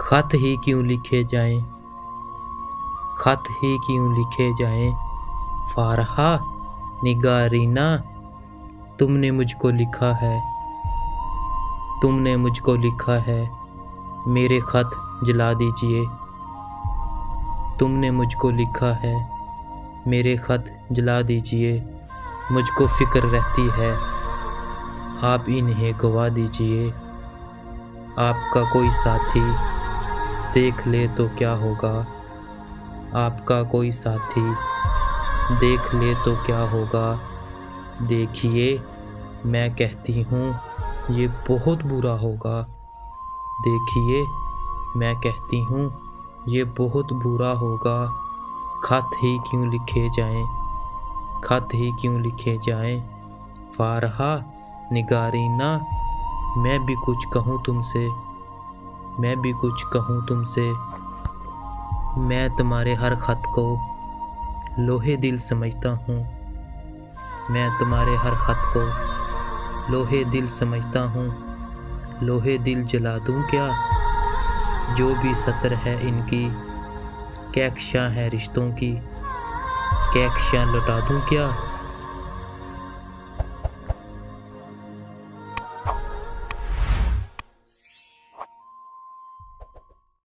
खत ही क्यों लिखे जाएं, खत ही क्यों लिखे जाएं। फारहा निगारीना, तुमने मुझको लिखा है, तुमने मुझको लिखा है, मेरे खत जला दीजिए। तुमने मुझको लिखा है, मेरे खत जला दीजिए। मुझको फिक्र रहती है, आप इन्हें गवा दीजिए। आपका कोई साथी देख ले तो क्या होगा, आपका कोई साथी देख ले तो क्या होगा। देखिए मैं कहती हूँ ये बहुत बुरा होगा। देखिए मैं कहती हूँ ये बहुत बुरा होगा। खत ही क्यों लिखे जाएं, खत ही क्यों लिखे जाएं। फारहा निगारीना, मैं भी कुछ कहूँ तुमसे, मैं भी कुछ कहूँ तुमसे। मैं तुम्हारे हर खत को लोहे दिल समझता हूँ, मैं तुम्हारे हर खत को लोहे दिल समझता हूँ। लोहे दिल जला दूँ क्या, जो भी सतर है इनकी कैकशां है रिश्तों की। कैकशां लौटा दूँ क्या,